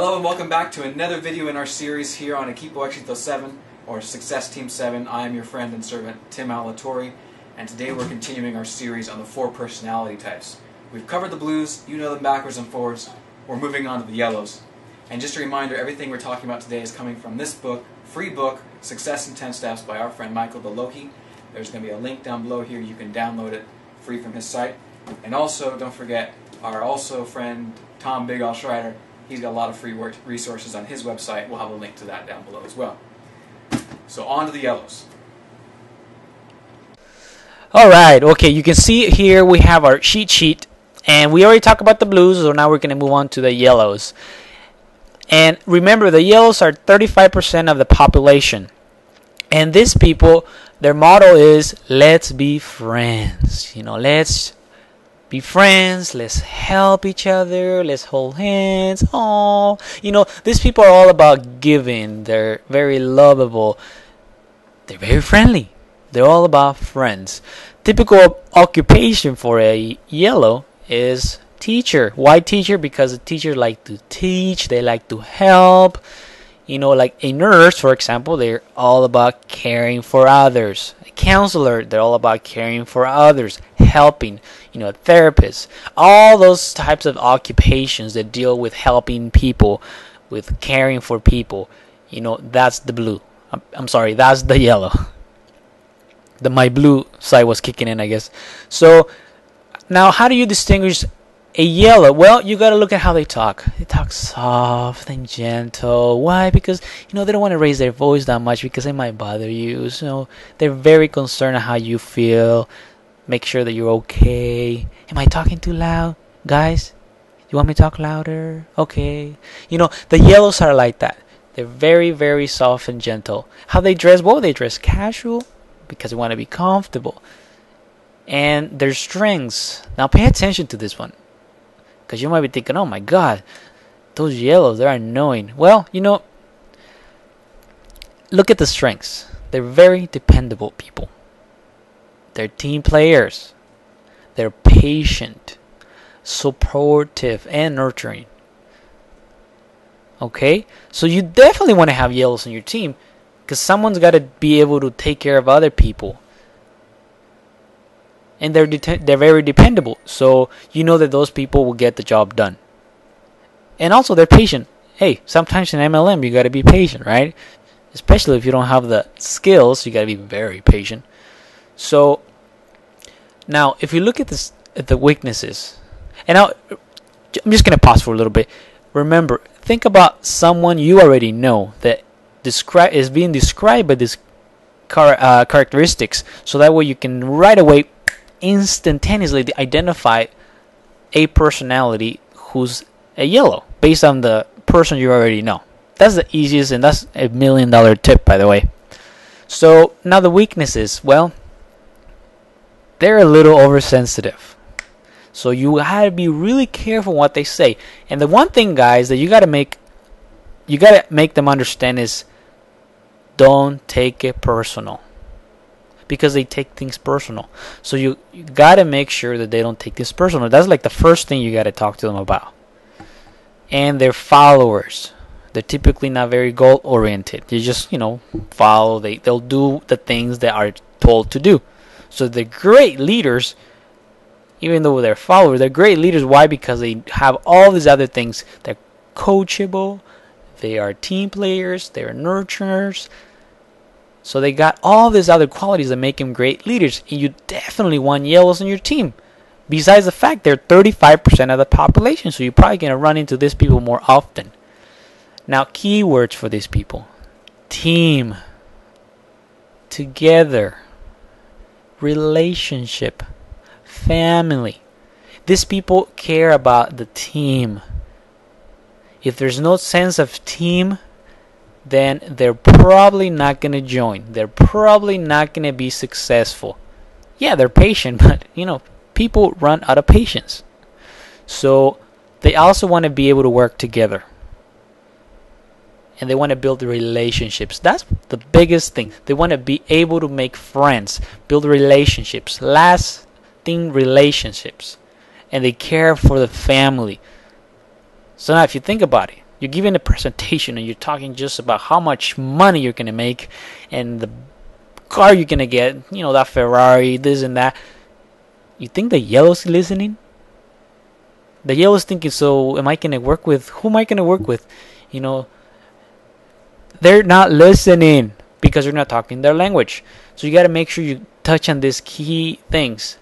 Hello and welcome back to another video in our series here on Equipo Éxito 7 or Success Team 7. I am your friend and servant Tim Alatorre, and today we're continuing our series on the 4 personality types. We've covered the blues, you know them backwards and forwards. We're moving on to the yellows. And just a reminder, everything we're talking about today is coming from this book, free book, Success in 10 Steps by our friend Michael DeLoki. There's going to be a link down below here. You can download it free from his site. And also, don't forget, our also friend Tom Big Al Schreider. He's got a lot of free resources on his website. We'll have a link to that down below as well. So on to the yellows. Alright, okay, you can see here we have our cheat sheet. And we already talked about the blues, so now we're going to move on to the yellows. And remember, the yellows are 35% of the population. And these people, their motto is, let's be friends. You know, let's be friends, let's help each other, let's hold hands. Oh, you know, these people are all about giving. They're very lovable. They're very friendly. They're all about friends. Typical occupation for a yellow is teacher. Why teacher? Because the teachers like to teach, they like to help. You know, like a nurse, for example, they're all about caring for others. A counselor, they're all about caring for others, helping. You know, a therapist. All those types of occupations that deal with helping people, with caring for people. You know, that's the blue. I'm sorry, that's the yellow. My blue side was kicking in, I guess. So, now how do you distinguish a yellow? Well, you got to look at how they talk. They talk soft and gentle. Why? Because, you know, they don't want to raise their voice that much because it might bother you. So they're very concerned on how you feel. Make sure that you're okay. Am I talking too loud? Guys, you want me to talk louder? Okay. You know, the yellows are like that. They're very, very soft and gentle. How they dress? Well, they dress casual because they want to be comfortable. And their strengths. Now pay attention to this one. Because you might be thinking, oh my God, those yellows, they're annoying. Well, you know, look at the strengths. They're very dependable people. They're team players. They're patient, supportive, and nurturing. Okay? So you definitely want to have yellows on your team because someone's got to be able to take care of other people. And they're very dependable. So you know that those people will get the job done. And also they're patient. Hey, sometimes in MLM you got to be patient, right? Especially if you don't have the skills, you got to be very patient. So now if you look at this, at the weaknesses, and now I'm just going to pause for a little bit. Remember, think about someone you already know that is being described by these characteristics, so that way you can right away instantaneously identify a personality who's a yellow based on the person you already know. That's the easiest, and that's $1 million tip, by the way. So now the weaknesses, well, they're a little oversensitive. So you gotta be really careful what they say. And the one thing, guys, that you gotta make them understand is don't take it personal. Because they take things personal. So you gotta make sure that they don't take this personal. That's like the first thing you gotta talk to them about. And their followers. They're typically not very goal oriented. They just, you know, follow. They'll do the things they are told to do. So they're great leaders. Even though they're followers, they're great leaders. Why? Because they have all these other things. They're coachable. They are team players. They're nurturers. So they got all these other qualities that make them great leaders. And you definitely want yellows on your team. Besides the fact they're 35% of the population. So you're probably going to run into these people more often. Now, keywords for these people. Team. Together. Relationship. Family. These people care about the team. If there's no sense of team, then they're probably not going to join. They're probably not going to be successful. Yeah, they're patient, but, you know, people run out of patience. So they also want to be able to work together. And they want to build relationships. That's the biggest thing. They want to be able to make friends, build relationships, lasting relationships. And they care for the family. So now if you think about it, You're giving a presentation and you're talking just about how much money you're gonna make and the car you're gonna get, you know, that Ferrari, this and that. You think the yellow's listening? The yellow's thinking, so am I gonna work with, who am I gonna work with? You know, they're not listening because you're not talking their language. So you gotta make sure you touch on these key things.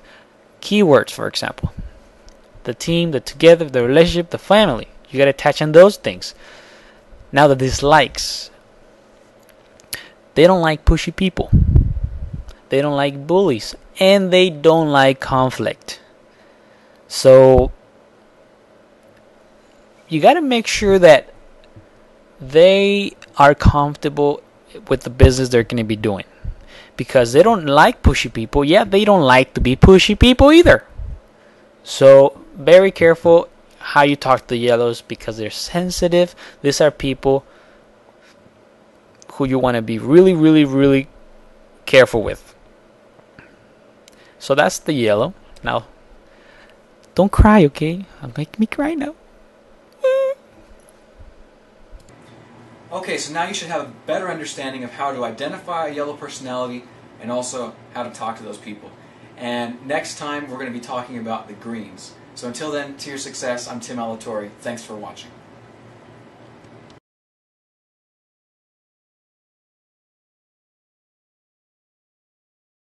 Keywords, for example. The team, the together, the relationship, the family. You gotta touch on those things. Now the dislikes. They don't like pushy people. They don't like bullies. And they don't like conflict. So you gotta make sure that they are comfortable with the business they're gonna be doing. Because they don't like pushy people. Yeah, they don't like to be pushy people either. So very careful how you talk to the yellows because they're sensitive. These are people who you want to be really, really, really careful with. So that's the yellow. Now, don't cry, okay? Don't make me cry now. Okay, so now you should have a better understanding of how to identify a yellow personality and also how to talk to those people. And next time we're going to be talking about the greens. So until then, to your success, I'm Tim Alatorre. Thanks for watching.